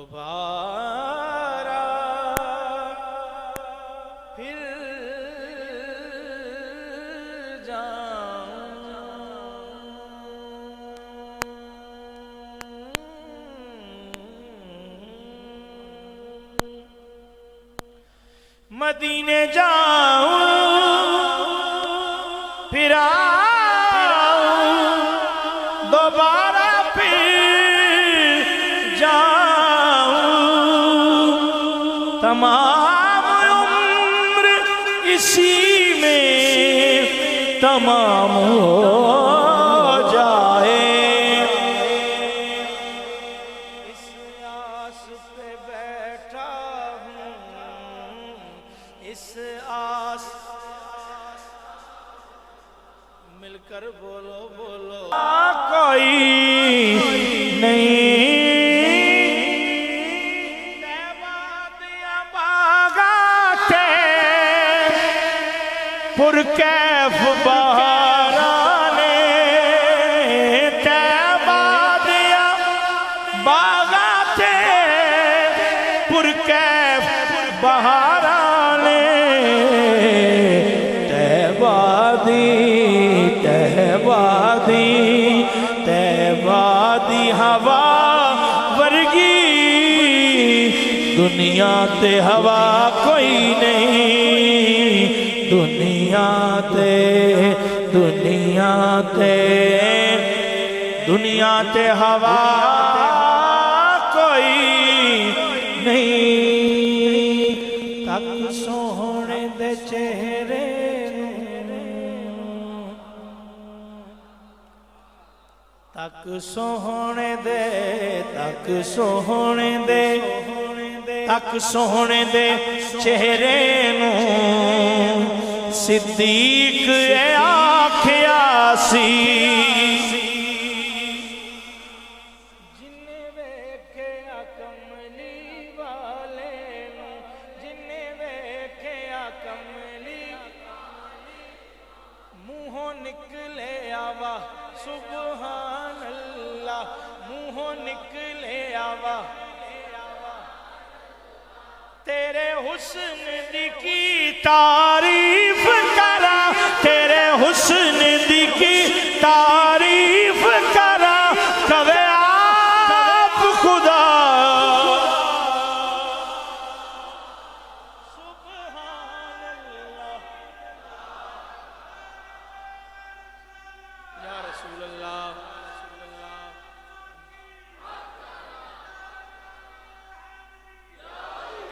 دوبارہ پھر مدینے جاؤں پھر آؤں دوبارہ پھر جاؤں تمام عمر اسی میں تمام ہو جائے اس آس پہ بیٹھا ہوں اس آس مل کر بولو بولو کوئی نہیں تیبادیاں باغاتے پرکیف بہارانے تیبادیاں باغاتے پرکیف بہارانے تیبادی ہوا ورگی دنیا تے ہوا کوئی نہیں دنیا تے ہوا کوئی نہیں تک سونے دے چہرے تک سونے دے چہرے نوں صدیق اے آکھیا سی جنہیں ویکھیا کملی والے نوں جنہیں ویکھیا کملی منہوں نکلے آوا سبحان اللہ منہوں نکلے آوا تیرے حسن دی کی تعریف کرا تیرے حسن دی کی تعریف کرا کبھی آپ خدا سبحان اللہ یا رسول اللہ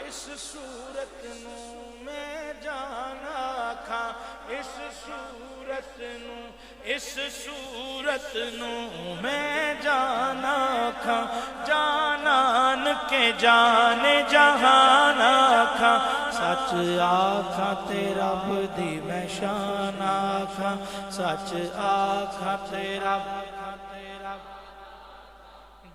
اس صورت نوں میں جانا کھا اس صورت نوں میں جانا کھا جانان کے جان جہانا کھا سچ آکھاں تیرا بدی میں شان آکھاں سچ آکھاں تیرا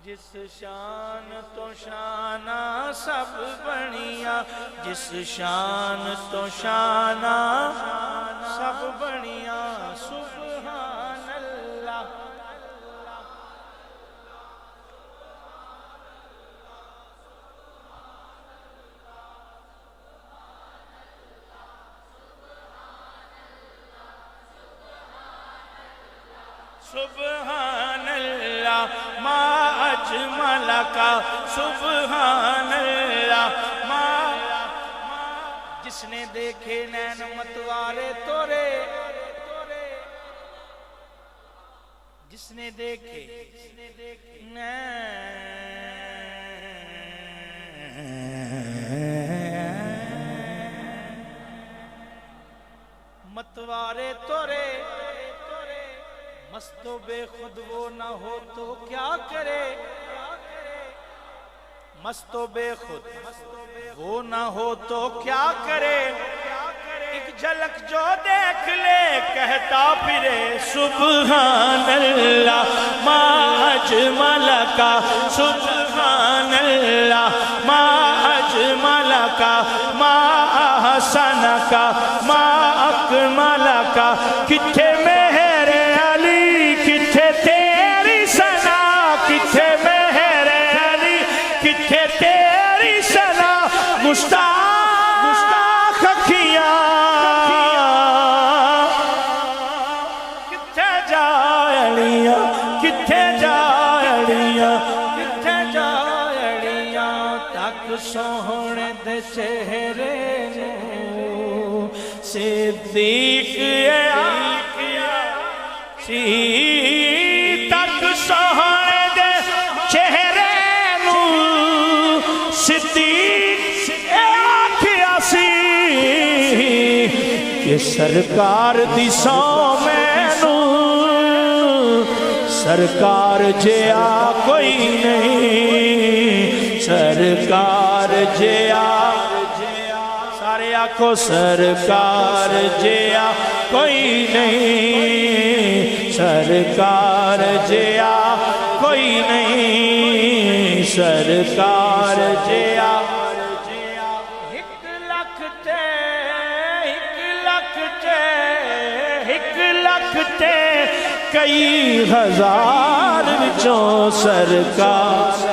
جس شان تو شانہ سب بنیا جس شان تو شانہ سب بنیا سبحان اللہ سبحان اللہ ما اجملکا سبحان اللہ جس نے دیکھے نین متوارے تورے جس نے دیکھے متوارے تورے مست و بے خود وہ نہ ہو تو کیا کرے مست و بے خود وہ نہ ہو تو کیا کرے ایک جھلک جو دیکھ لے کہتا پھرے سبحان اللہ ما اجملکا سبحان اللہ ما اجملکا ما احسنکا ما اکملکا کتھے مہر علی کتھے تیری ثنا کتھے مہر علی کتھے تیری چہرے نو صدیق سی تک سوہنے دے چہرے نو صدیق آکھیا سی کہ سرکار دی سو مینو سرکار جیا کوئی نہیں سرکار جیا سارے آنکھوں سرکار جیا کوئی نہیں سرکار جیا کوئی نہیں سرکار جیا ایک لکھ تے کئی ہزار وچوں سرکار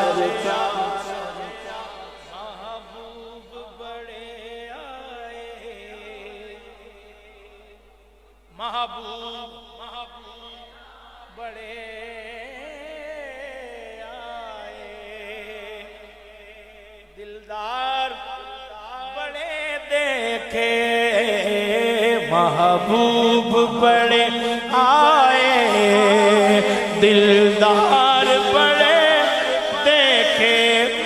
محبوب بڑے آئے محبوب بڑے آئے دلدار بڑے دیکھے محبوب بڑے آئے دلدار بڑے دیکھے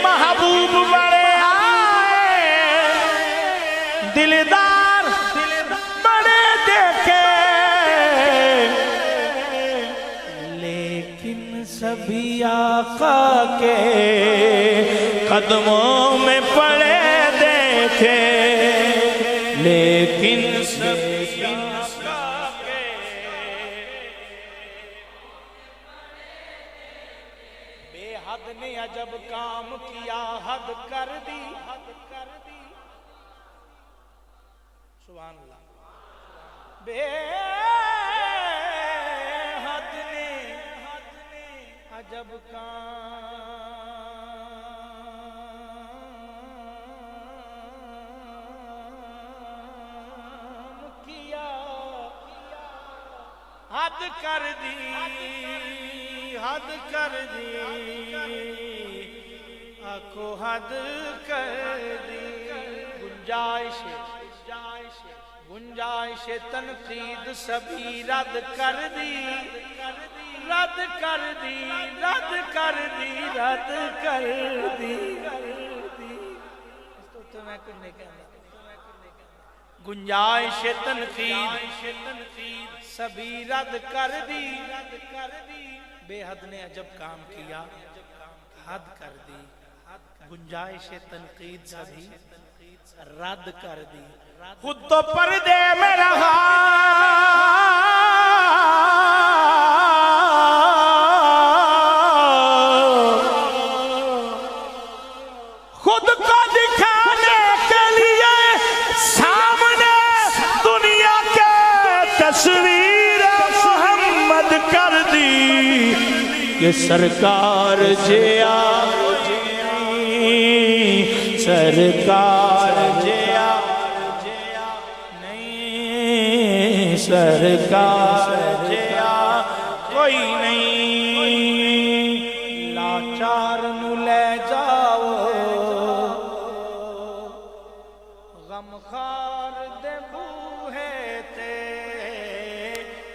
محبوب بڑے آئے دلدار بڑے دیکھے لیکن سبھی آقا کے قدموں میں پڑے دیکھے لیکن سبھی حد نے عجب کام کیا حد کر دی سبحان اللہ بے حد نے عجب کام کیا حد کر دی حد کر دی آنکھوں حد کر دی گنجائش تنقید سبھی رد کر دی رد کر دی رد کر دی رد کر دی گنجائش تنقید سبھی رد کر دی بے حد نے عجب کام کیا حد کر دی گنجائش تنقید سبھی رد کر دی خود تو پردے میں رہا خود کو دکھانے کے لیے سامنے دنیا کے تصویر محمد کر دی کہ سرکار جیا سرکار جیا نہیں سرکار جیا کوئی نہیں لاچار نو لے جاؤ غمخوار دے بوہے تے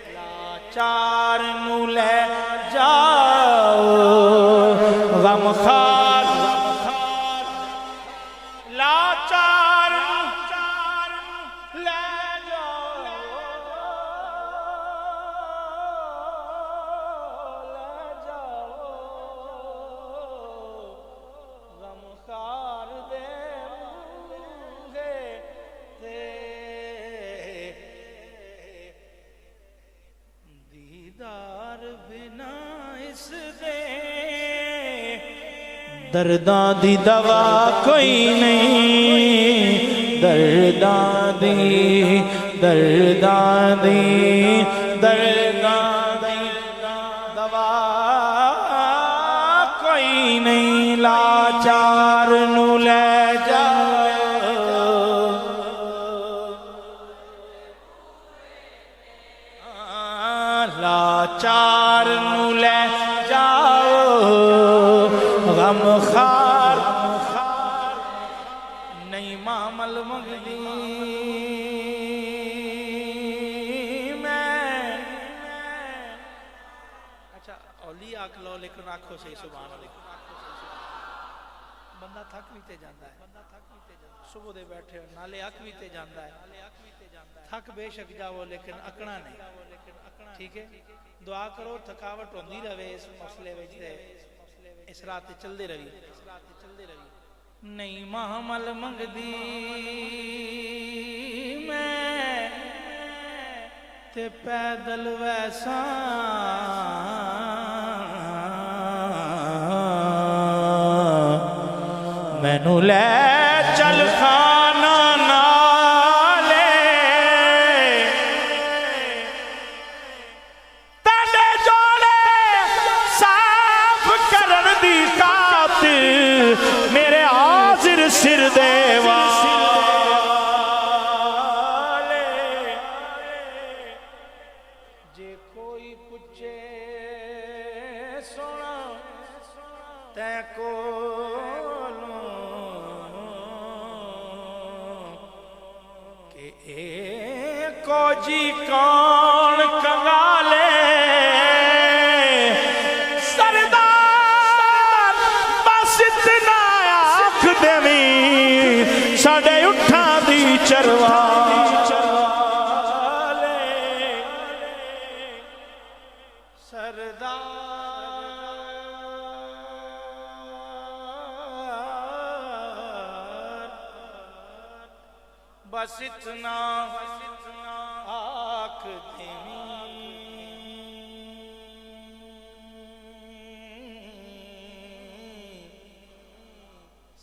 لاچار نو لے جاؤ غمخوار لاچار لے جاؤ غمخوار دے بوہے تے دیدار بنا اس دے درداں دی دوا کوئی نہیں درداں دی دوا کوئی نہیں لاچار نو لے جاؤ لاچار نو لے غمخوار نہیں لیکن آنکھوں سے سبحان اللہ بندہ تھک بھی تے جاندہ ہے صبح دے بیٹھے نالے اک بھی تے جاندہ ہے تھک بے شک جاؤ لیکن اکڑا نہیں ٹھیک ہے دعا کرو تھکاوٹ ہوندی رہے اس مسئلے وچ تے اس رات چل دے رہی نہیں محمل منگ دی میں تے پیدل ویسا مینوں لے چل خانہ نالے تیرے جوڑے صاف کرن دی خاطر میرے حاضر سر دے والے جے کوئی پوچھے سونا تے کو جی کون کنگالے سردار بس اتنا آنکھ دیویں ساڑے اٹھا دی چروالے سردار بس اتنا آنکھ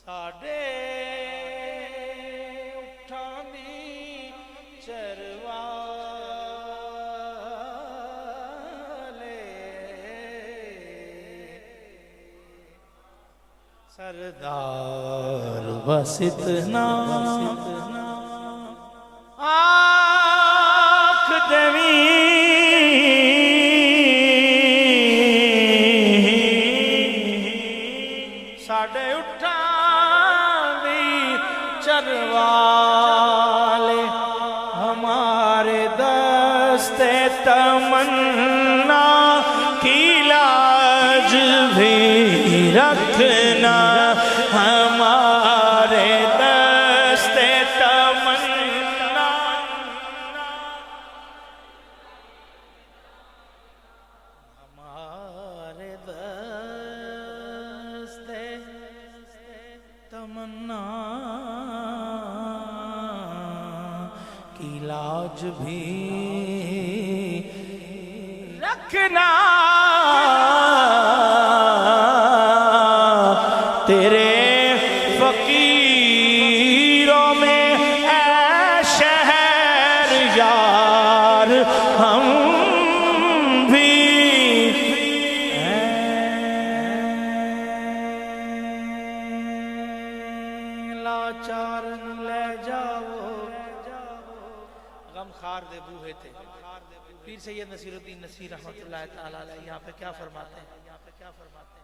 ساڑے اٹھان دی چروالے سردار بس اتنا آنکھ دیویں ساڑے اٹھان دی چروالے ہمارے دستے تمنا کی لاج بھی رکھنا ہمارے دستے تمنا ہمارے دستے تمنا کی لاج بھی رکھنا تیرے فقیروں میں اے شہر یار ہم بھی لاچار لے جاؤ غم خار دے بوہے تھے پیر سید نصیر الدین نصیر رحمت اللہ تعالیٰ علیہ یہاں پہ کیا فرماتے ہیں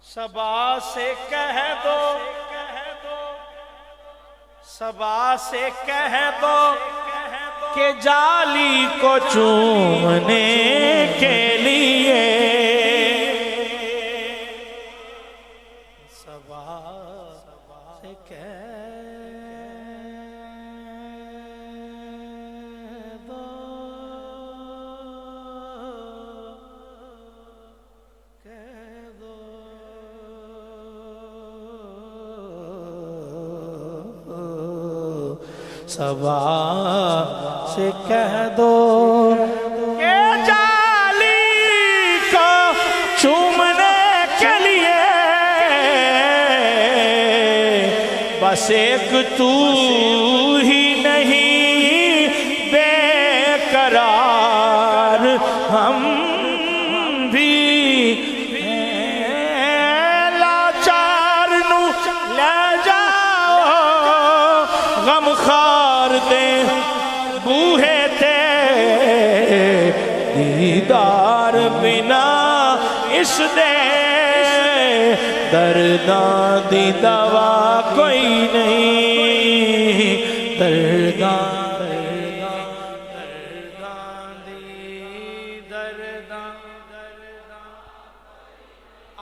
صبا سے کہہ دو صبا سے کہہ دو کہ جالی کو چومنے کے لیے صبا سے کہہ دو صبا سے کہہ دو کہ جالی کو چومنے کے لیے بس ایک تو ہی نہیں بے قرار ہم بھی لاچار نو لے جاؤ غم خار دے بوہے تے دیدار بنا اس دے درداں دی دوا کوئی نہیں درداں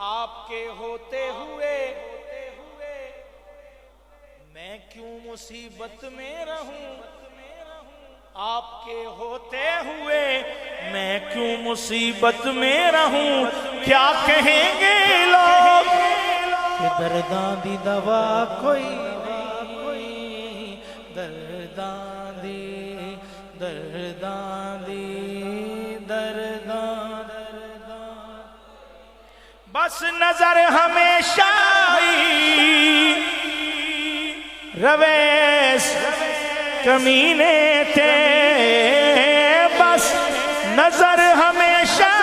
آپ کے ہوتے ہوئے میں کیوں مصیبت میں رہوں، آپ کے ہوتے ہوئے میں کیوں مصیبت میں رہوں، کیا کہیں گے لوگ کہ درداں دی دوا کوئی نہیں، درداں دی بس نظر ہمیشہ رویس کمینے تھے، بس نظر ہمیشہ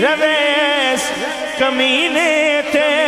رویس کمینے تھے،